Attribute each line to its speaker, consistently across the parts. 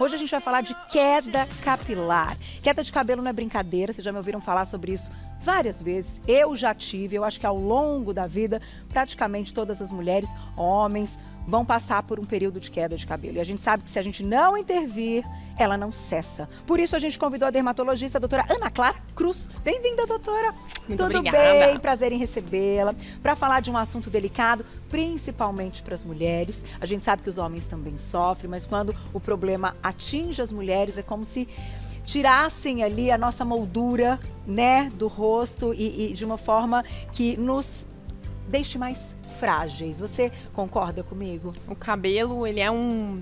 Speaker 1: Hoje a gente vai falar de queda capilar. Queda de cabelo não é brincadeira, vocês já me ouviram falar sobre isso várias vezes. Eu já tive, eu acho que ao longo da vida, praticamente todas as mulheres, homens, vão passar por um período de queda de cabelo. E a gente sabe que se a gente não intervir, ela não cessa. Por isso a gente convidou a dermatologista, a doutora Ana Clara Cruz. Bem-vinda, doutora.
Speaker 2: Muito
Speaker 1: Tudo
Speaker 2: obrigada.
Speaker 1: bem? Prazer em recebê-la. Para falar de um assunto delicado, principalmente para as mulheres. A gente sabe que os homens também sofrem, mas quando o problema atinge as mulheres, é como se tirassem ali a nossa moldura, né, do rosto e de uma forma que nos deixe mais frágeis. Você concorda comigo?
Speaker 2: O cabelo, ele é um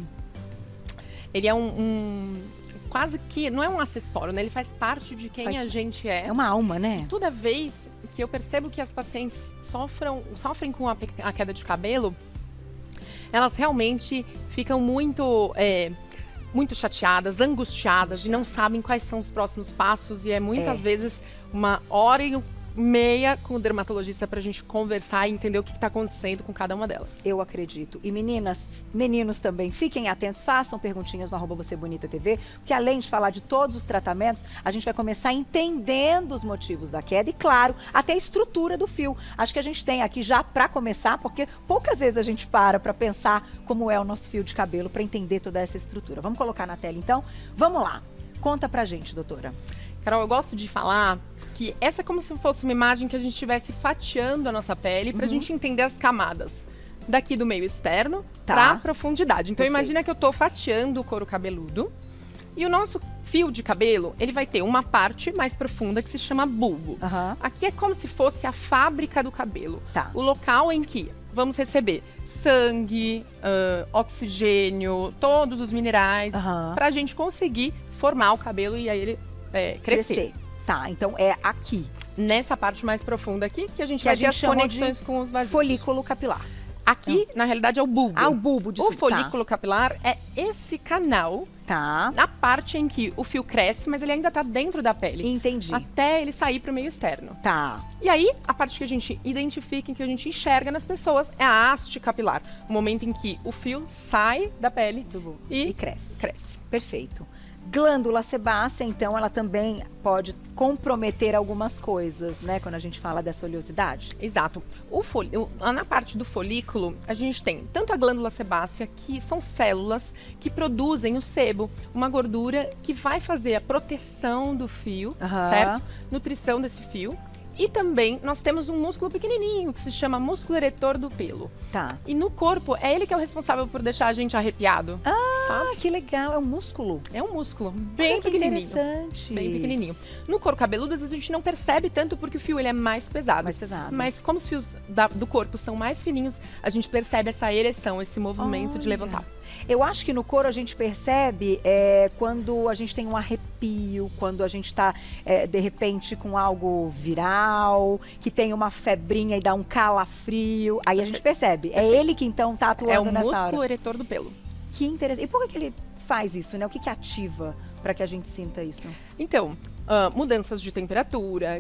Speaker 2: quase que, não é um acessório, né? Ele faz parte de quem a gente é.
Speaker 1: É uma alma, né?
Speaker 2: Toda vez que eu percebo que as pacientes sofrem com a queda de cabelo, elas realmente ficam muito chateadas, angustiadas e não sabem quais são os próximos passos. E é muitas vezes 1h30 com o dermatologista pra gente conversar e entender o que tá acontecendo com cada uma delas.
Speaker 1: Eu acredito. E meninas, meninos também, fiquem atentos, façam perguntinhas no @VocêBonitaTV, porque além de falar de todos os tratamentos, a gente vai começar entendendo os motivos da queda e, claro, até a estrutura do fio. Acho que a gente tem aqui já pra começar, porque poucas vezes a gente para pensar como é o nosso fio de cabelo, pra entender toda essa estrutura. Vamos colocar na tela então? Vamos lá. Conta pra gente, doutora.
Speaker 2: Carol, eu gosto de falar que essa é como se fosse uma imagem que a gente estivesse fatiando a nossa pele pra gente entender as camadas. Daqui do meio externo pra profundidade. Então imagina que eu tô fatiando o couro cabeludo e o nosso fio de cabelo, ele vai ter uma parte mais profunda que se chama bulbo. Aqui é como se fosse a fábrica do cabelo. O local em que vamos receber sangue, oxigênio, todos os minerais pra gente conseguir formar o cabelo e aí ele crescer.
Speaker 1: Tá, então é aqui.
Speaker 2: Nessa parte mais profunda aqui, que a gente vai ter as conexões com os vasinhos.
Speaker 1: Folículo capilar.
Speaker 2: Aqui, na realidade, é o bulbo.
Speaker 1: Ah, o bulbo, desculpa.
Speaker 2: O folículo capilar é esse canal, na parte em que o fio cresce, mas ele ainda tá dentro da pele.
Speaker 1: Entendi.
Speaker 2: Até ele sair pro meio externo. E aí, a parte que a gente identifica, que a gente enxerga nas pessoas, é a haste capilar. O momento em que o fio sai da pele e cresce. Perfeito. Glândula sebácea, então, ela também pode comprometer algumas coisas, né? Quando a gente fala dessa oleosidade. Exato. Na parte do folículo, a gente tem tanto a glândula sebácea, que são células que produzem o sebo, uma gordura que vai fazer a proteção do fio, certo? Nutrição desse fio. E também nós temos um músculo pequenininho que se chama músculo eretor do pelo. E no corpo, é ele que é o responsável por deixar a gente arrepiado. Sabe?
Speaker 1: Que legal. É um músculo?
Speaker 2: É um músculo bem pequenininho.
Speaker 1: Interessante.
Speaker 2: Bem pequenininho. No couro cabeludo, às vezes a gente não percebe tanto porque o fio ele é mais pesado. Mas como os fios do corpo são mais fininhos, a gente percebe essa ereção, esse movimento de levantar.
Speaker 1: Eu acho que no couro a gente percebe quando a gente tem um arrepio, quando a gente está, de repente, com algo viral, que tem uma febrinha e dá um calafrio. Aí a gente percebe. É ele que, então, tá atuando nessa hora.
Speaker 2: É o músculo eretor do pelo.
Speaker 1: Que interessante. E por que ele faz isso, né? O que ativa para que a gente sinta isso?
Speaker 2: Então, mudanças de temperatura,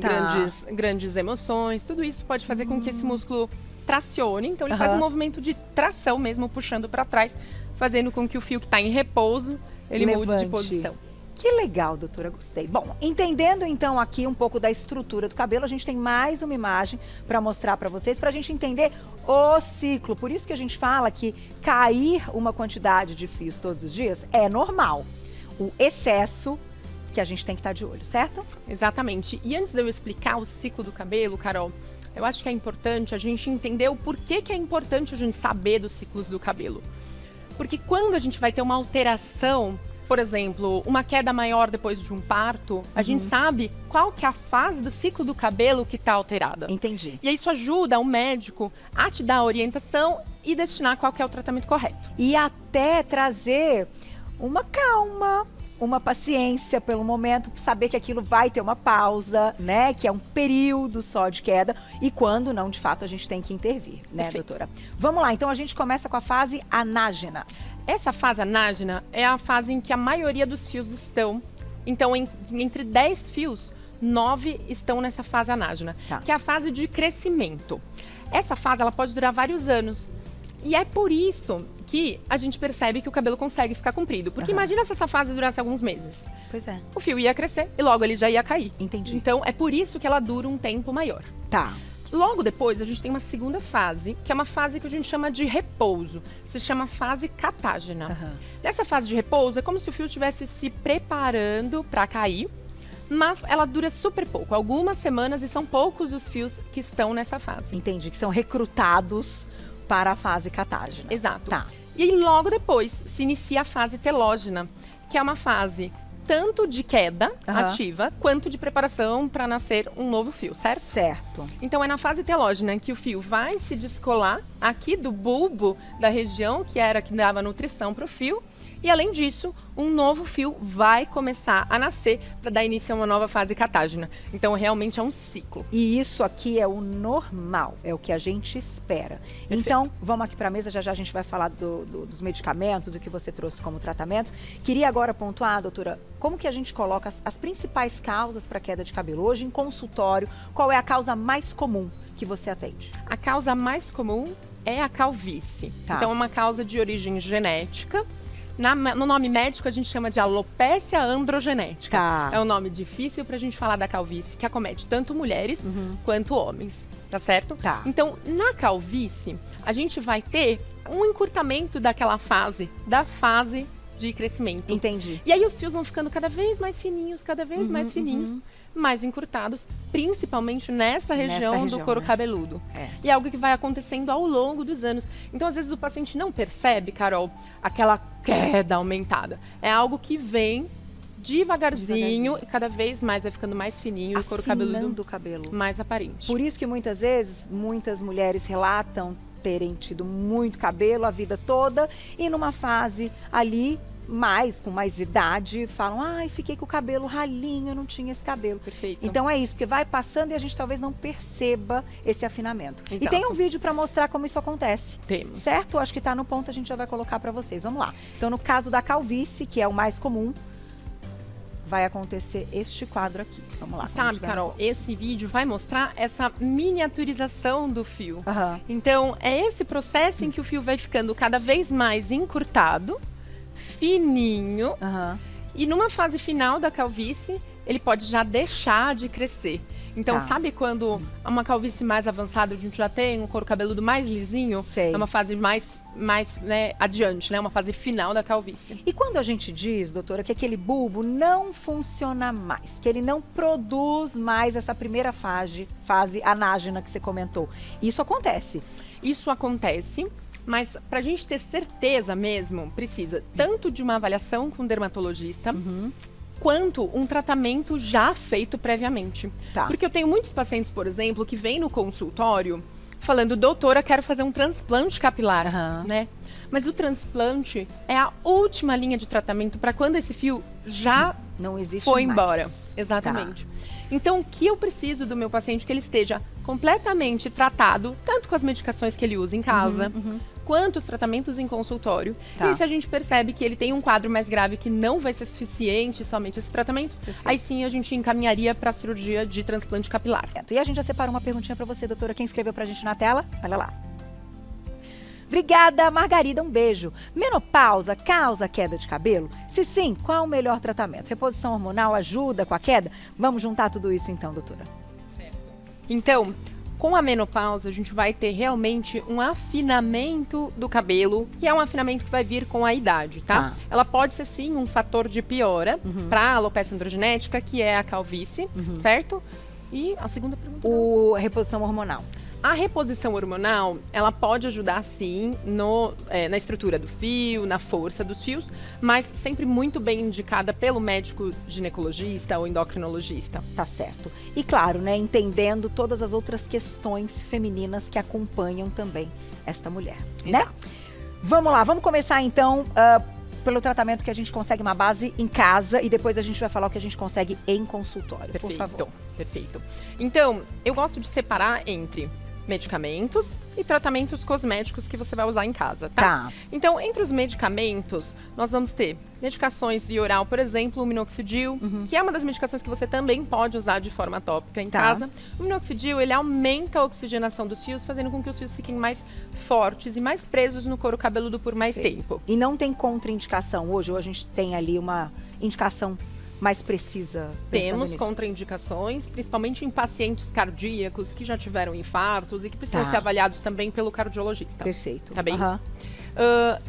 Speaker 2: grandes emoções, tudo isso pode fazer com que esse músculo tracione. Então, ele faz um movimento de tração mesmo, puxando para trás, fazendo com que o fio que está em repouso, ele mude de posição.
Speaker 1: Que legal, doutora, gostei. Bom, entendendo então aqui um pouco da estrutura do cabelo, a gente tem mais uma imagem para mostrar para vocês, para a gente entender o ciclo. Por isso que a gente fala que cair uma quantidade de fios todos os dias é normal. O excesso que a gente tem que estar de olho, certo?
Speaker 2: Exatamente. E antes de eu explicar o ciclo do cabelo, Carol, eu acho que é importante a gente entender o porquê que é importante a gente saber dos ciclos do cabelo. Porque quando a gente vai ter uma alteração, por exemplo, uma queda maior depois de um parto, a gente sabe qual que é a fase do ciclo do cabelo que está alterada.
Speaker 1: Entendi.
Speaker 2: E isso ajuda o médico a te dar a orientação e destinar qual que é o tratamento correto.
Speaker 1: E até trazer uma calma, uma paciência pelo momento, saber que aquilo vai ter uma pausa, né? Que é um período só de queda e quando não, de fato, a gente tem que intervir, né, doutora? Vamos lá, então a gente começa com a fase anágena.
Speaker 2: Essa fase anágena é a fase em que a maioria dos fios estão. Então, entre 10 fios, 9 estão nessa fase anágena, que é a fase de crescimento. Essa fase ela pode durar vários anos. E é por isso aqui, a gente percebe que o cabelo consegue ficar comprido. Porque imagina se essa fase durasse alguns meses.
Speaker 1: Pois é.
Speaker 2: O fio ia crescer e logo ele já ia cair.
Speaker 1: Entendi.
Speaker 2: Então, é por isso que ela dura um tempo maior.
Speaker 1: Tá.
Speaker 2: Logo depois, a gente tem uma segunda fase, que é uma fase que a gente chama de repouso. Se chama fase catágena. Nessa fase de repouso, é como se o fio estivesse se preparando para cair, mas ela dura super pouco, algumas semanas, e são poucos os fios que estão nessa fase.
Speaker 1: Entendi, que são recrutados para a fase catágena.
Speaker 2: Exato.
Speaker 1: Tá.
Speaker 2: E aí, logo depois, se inicia a fase telógena, que é uma fase tanto de queda ativa, quanto de preparação para nascer um novo fio, certo?
Speaker 1: Certo.
Speaker 2: Então, é na fase telógena que o fio vai se descolar aqui do bulbo da região, que era que dava nutrição para o fio. E, além disso, um novo fio vai começar a nascer para dar início a uma nova fase catágena. Então, realmente é um ciclo.
Speaker 1: E isso aqui é o normal, é o que a gente espera.
Speaker 2: Perfeito.
Speaker 1: Então, vamos aqui para a mesa, já já a gente vai falar dos medicamentos, o que você trouxe como tratamento. Queria agora pontuar, doutora, como que a gente coloca as principais causas para queda de cabelo hoje em consultório? Qual é a causa mais comum que você atende?
Speaker 2: A causa mais comum é a calvície.
Speaker 1: Tá.
Speaker 2: Então, é uma causa de origem genética. No nome médico, a gente chama de alopécia androgenética.
Speaker 1: Tá.
Speaker 2: É um nome difícil pra gente falar da calvície, que acomete tanto mulheres quanto homens, tá certo?
Speaker 1: Tá.
Speaker 2: Então, na calvície, a gente vai ter um encurtamento daquela fase, da fase de crescimento.
Speaker 1: Entendi.
Speaker 2: E aí os fios vão ficando cada vez mais fininhos, cada vez mais fininhos, mais encurtados, principalmente nessa região do couro cabeludo.
Speaker 1: É.
Speaker 2: E é algo que vai acontecendo ao longo dos anos. Então, às vezes, o paciente não percebe, Carol, aquela queda aumentada. É algo que vem devagarzinho e cada vez mais vai ficando mais fininho, e o couro cabeludo
Speaker 1: o cabelo.
Speaker 2: mais aparente.
Speaker 1: Por isso que muitas vezes, muitas mulheres relatam terem tido muito cabelo a vida toda e numa fase ali, com mais idade, falam, ai, fiquei com o cabelo ralinho, eu não tinha esse cabelo.
Speaker 2: Perfeito.
Speaker 1: Então é isso, porque vai passando e a gente talvez não perceba esse afinamento.
Speaker 2: Exato.
Speaker 1: E tem um vídeo para mostrar como isso acontece.
Speaker 2: Temos.
Speaker 1: Certo? Acho que tá no ponto, a gente já vai colocar para vocês. Vamos lá. Então, no caso da calvície, que é o mais comum, vai acontecer este quadro aqui. Vamos lá.
Speaker 2: Sabe, Carol, esse vídeo vai mostrar essa miniaturização do fio. Então, é esse processo em que o fio vai ficando cada vez mais encurtado, fininho, e numa fase final da calvície, ele pode já deixar de crescer. Então, sabe quando uma calvície mais avançada, a gente já tem um couro cabeludo mais lisinho?
Speaker 1: Sei.
Speaker 2: É uma fase mais adiante, né? Uma fase final da calvície.
Speaker 1: E quando a gente diz, doutora, que aquele bulbo não funciona mais, que ele não produz mais essa primeira fase anágena que você comentou, isso acontece?
Speaker 2: Isso acontece, mas pra gente ter certeza mesmo, precisa tanto de uma avaliação com o dermatologista, quanto um tratamento já feito previamente.
Speaker 1: Tá.
Speaker 2: Porque eu tenho muitos pacientes, por exemplo, que vêm no consultório falando, doutora, quero fazer um transplante capilar, né? Mas o transplante é a última linha de tratamento para quando esse fio já
Speaker 1: não existe
Speaker 2: foi
Speaker 1: mais.
Speaker 2: embora. Exatamente. Então, o que eu preciso do meu paciente? Que ele esteja completamente tratado, tanto com as medicações que ele usa em casa, quanto os tratamentos em consultório.
Speaker 1: Tá.
Speaker 2: E se a gente percebe que ele tem um quadro mais grave que não vai ser suficiente somente esses tratamentos, aí sim a gente encaminharia para a cirurgia de transplante capilar.
Speaker 1: E a gente já separou uma perguntinha para você, doutora. Quem escreveu pra gente na tela? Olha lá. Obrigada, Margarida, um beijo. Menopausa causa queda de cabelo? Se sim, qual o melhor tratamento? Reposição hormonal ajuda com a queda? Vamos juntar tudo isso então, doutora.
Speaker 2: Então, com a menopausa, a gente vai ter realmente um afinamento do cabelo, que é um afinamento que vai vir com a idade, tá? Ela pode ser, sim, um fator de piora para a alopecia androgenética, que é a calvície, certo? E a segunda pergunta?
Speaker 1: A reposição hormonal.
Speaker 2: A reposição hormonal, ela pode ajudar, sim, na estrutura do fio, na força dos fios, mas sempre muito bem indicada pelo médico ginecologista ou endocrinologista.
Speaker 1: Tá certo. E claro, né, entendendo todas as outras questões femininas que acompanham também esta mulher, né? Vamos lá, vamos começar então pelo tratamento que a gente consegue uma base em casa e depois a gente vai falar o que a gente consegue em consultório, por favor.
Speaker 2: Perfeito. Então, eu gosto de separar entre medicamentos e tratamentos cosméticos que você vai usar em casa, tá? Então, entre os medicamentos, nós vamos ter medicações via oral, por exemplo, o minoxidil, que é uma das medicações que você também pode usar de forma tópica em casa. O minoxidil, ele aumenta a oxigenação dos fios, fazendo com que os fios fiquem mais fortes e mais presos no couro cabeludo por mais tempo.
Speaker 1: E não tem contraindicação hoje? Ou a gente tem ali uma indicação mais precisa?
Speaker 2: Temos contraindicações, principalmente em pacientes cardíacos que já tiveram infartos e que precisam ser avaliados também pelo cardiologista.
Speaker 1: Perfeito.
Speaker 2: Tá bem?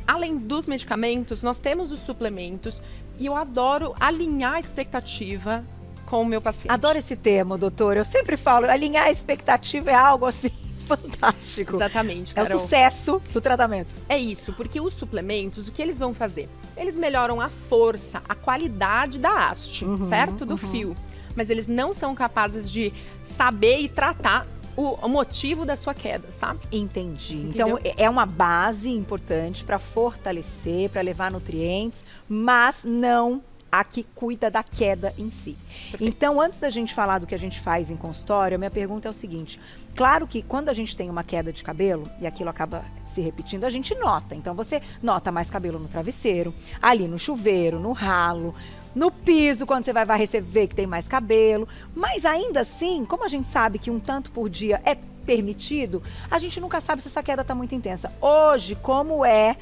Speaker 2: Além dos medicamentos, nós temos os suplementos e eu adoro alinhar a expectativa com o meu paciente.
Speaker 1: Adoro esse termo, doutor. Eu sempre falo, alinhar a expectativa é algo assim fantástico.
Speaker 2: Exatamente,
Speaker 1: Carol. É o sucesso do tratamento.
Speaker 2: É isso, porque os suplementos, o que eles vão fazer? Eles melhoram a força, a qualidade da haste, certo? Do fio. Mas eles não são capazes de saber e tratar o motivo da sua queda, sabe?
Speaker 1: Entendi.
Speaker 2: Entendeu?
Speaker 1: Então, é uma base importante para fortalecer, para levar nutrientes, mas não a que cuida da queda em si. Perfeito. Então, antes da gente falar do que a gente faz em consultório, a minha pergunta é o seguinte. Claro que quando a gente tem uma queda de cabelo, e aquilo acaba se repetindo, a gente nota. Então, você nota mais cabelo no travesseiro, ali no chuveiro, no ralo, no piso, quando você vai varrer, você vê que tem mais cabelo. Mas ainda assim, como a gente sabe que um tanto por dia é permitido, a gente nunca sabe se essa queda está muito intensa. Hoje, como é,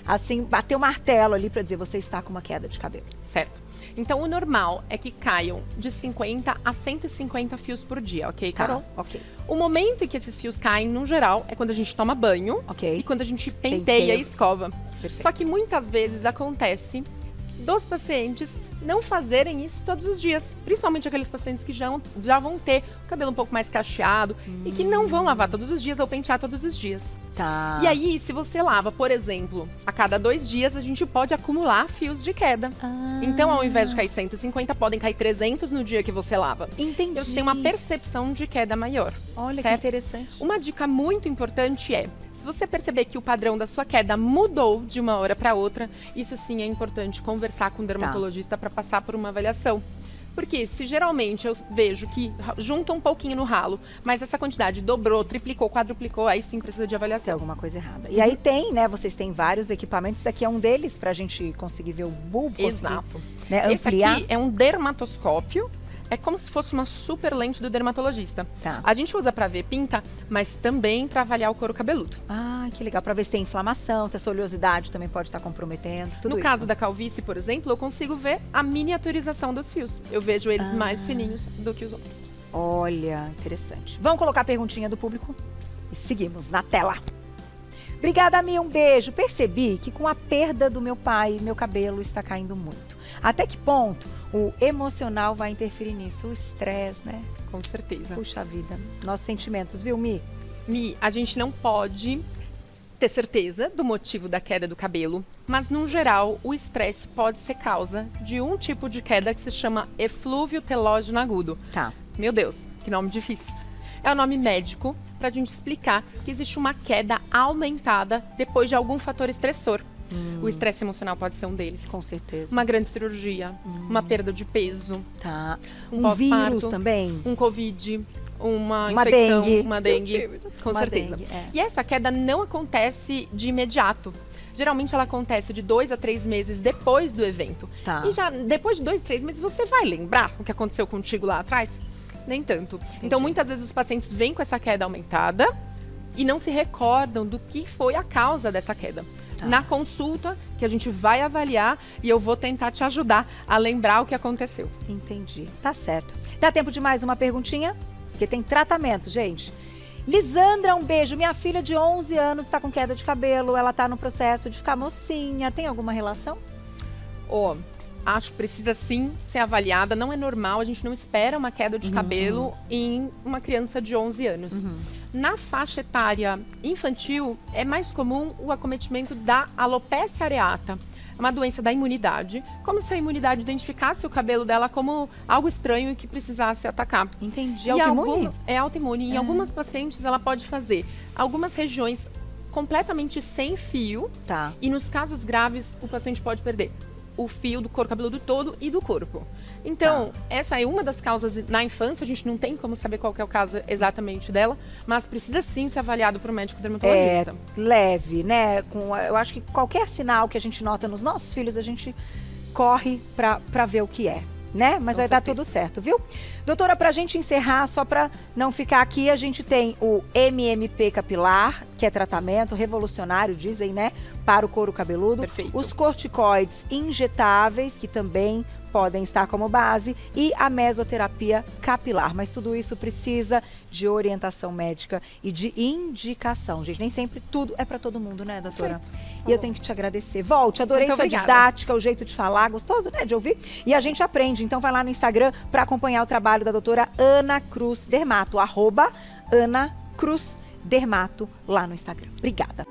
Speaker 1: assim, bater o martelo ali para dizer, você está com uma queda de cabelo?
Speaker 2: Certo. Então, o normal é que caiam de 50 a 150 fios por dia, ok, Carol?
Speaker 1: Ok.
Speaker 2: O momento em que esses fios caem, no geral, é quando a gente toma banho e quando a gente penteia e escova.
Speaker 1: Perfeito.
Speaker 2: Só que muitas vezes acontece dos pacientes não fazerem isso todos os dias. Principalmente aqueles pacientes que já vão ter o cabelo um pouco mais cacheado e que não vão lavar todos os dias ou pentear todos os dias.
Speaker 1: Tá.
Speaker 2: E aí, se você lava, por exemplo, a cada 2 dias, a gente pode acumular fios de queda. Então, ao invés de cair 150, podem cair 300 no dia que você lava.
Speaker 1: Entendi.
Speaker 2: Você tem uma percepção de queda maior.
Speaker 1: Olha,
Speaker 2: certo?
Speaker 1: que interessante.
Speaker 2: Uma dica muito importante é, se você perceber que o padrão da sua queda mudou de uma hora para outra, isso sim é importante conversar com o dermatologista para passar por uma avaliação. Porque se geralmente eu vejo que junta um pouquinho no ralo, mas essa quantidade dobrou, triplicou, quadruplicou, aí sim precisa de avaliação.
Speaker 1: Tem alguma coisa errada. E aí tem, né, vocês têm vários equipamentos, isso aqui é um deles pra gente conseguir ver o bulbo.
Speaker 2: Exato.
Speaker 1: Né, ampliar.
Speaker 2: Esse aqui é um dermatoscópio. É como se fosse uma super lente do dermatologista.
Speaker 1: Tá.
Speaker 2: A gente usa para ver pinta, mas também para avaliar o couro cabeludo.
Speaker 1: Ah, que legal. Para ver se tem inflamação, se a oleosidade também pode estar comprometendo, tudo
Speaker 2: No
Speaker 1: isso.
Speaker 2: caso da calvície, por exemplo, eu consigo ver a miniaturização dos fios. Eu vejo eles mais fininhos do que os outros.
Speaker 1: Olha, interessante. Vamos colocar a perguntinha do público? E seguimos na tela. Obrigada, Mia, um beijo. Percebi que com a perda do meu pai, meu cabelo está caindo muito. Até que ponto o emocional vai interferir nisso? O estresse, né?
Speaker 2: Com certeza.
Speaker 1: Puxa vida. Nossos sentimentos, viu, Mi?
Speaker 2: Mi, a gente não pode ter certeza do motivo da queda do cabelo, mas, no geral, o estresse pode ser causa de um tipo de queda que se chama eflúvio telógeno agudo.
Speaker 1: Tá.
Speaker 2: Meu Deus, que nome difícil. É o nome médico para a gente explicar que existe uma queda aumentada depois de algum fator estressor. O estresse emocional pode ser um deles.
Speaker 1: Com certeza.
Speaker 2: Uma grande cirurgia, uma perda de peso,
Speaker 1: tá.
Speaker 2: um
Speaker 1: vírus
Speaker 2: pós-parto,
Speaker 1: também,
Speaker 2: um Covid, uma infecção,
Speaker 1: dengue.
Speaker 2: uma dengue, com
Speaker 1: Uma
Speaker 2: certeza.
Speaker 1: dengue, é.
Speaker 2: E essa queda não acontece de imediato. Geralmente ela acontece de 2 a 3 meses depois do evento.
Speaker 1: Tá.
Speaker 2: E já depois de 2, 3 meses você vai lembrar o que aconteceu contigo lá atrás? Nem tanto. Então, muitas vezes os pacientes vêm com essa queda aumentada e não se recordam do que foi a causa dessa queda.
Speaker 1: Tá.
Speaker 2: Na consulta, que a gente vai avaliar e eu vou tentar te ajudar a lembrar o que aconteceu.
Speaker 1: Entendi. Tá certo. Dá tempo de mais uma perguntinha? Porque tem tratamento, gente. Lisandra, um beijo. Minha filha de 11 anos está com queda de cabelo. Ela está no processo de ficar mocinha. Tem alguma relação?
Speaker 2: Acho que precisa sim ser avaliada. Não é normal, a gente não espera uma queda de cabelo em uma criança de 11 anos. Na faixa etária infantil, é mais comum o acometimento da alopecia areata. É uma doença da imunidade, como se a imunidade identificasse o cabelo dela como algo estranho e que precisasse atacar.
Speaker 1: Entendi. É autoimune?
Speaker 2: É autoimune. Em algumas pacientes, ela pode fazer algumas regiões completamente sem fio.
Speaker 1: Tá.
Speaker 2: E nos casos graves, o paciente pode perder o fio do couro cabeludo todo e do corpo. Então, essa é uma das causas na infância, a gente não tem como saber qual que é o caso exatamente dela, mas precisa sim ser avaliado por um médico dermatologista.
Speaker 1: Leve, né? Eu acho que qualquer sinal que a gente nota nos nossos filhos, a gente corre pra ver o que é, né? Mas vai dar tudo certo, viu? Doutora, pra gente encerrar, só pra não ficar aqui, a gente tem o MMP capilar, que é tratamento revolucionário, dizem, né? Para o couro cabeludo.
Speaker 2: Perfeito.
Speaker 1: Os corticoides injetáveis, que também podem estar como base, e a mesoterapia capilar. Mas tudo isso precisa de orientação médica e de indicação. Gente, nem sempre tudo é para todo mundo, né, doutora? E eu tenho que te agradecer. Volte, adorei sua didática, o jeito de falar, gostoso, né, de ouvir? E a gente aprende. Então vai lá no Instagram para acompanhar o trabalho da doutora Ana Cruz Dermato, @Ana Cruz Dermato lá no Instagram. Obrigada.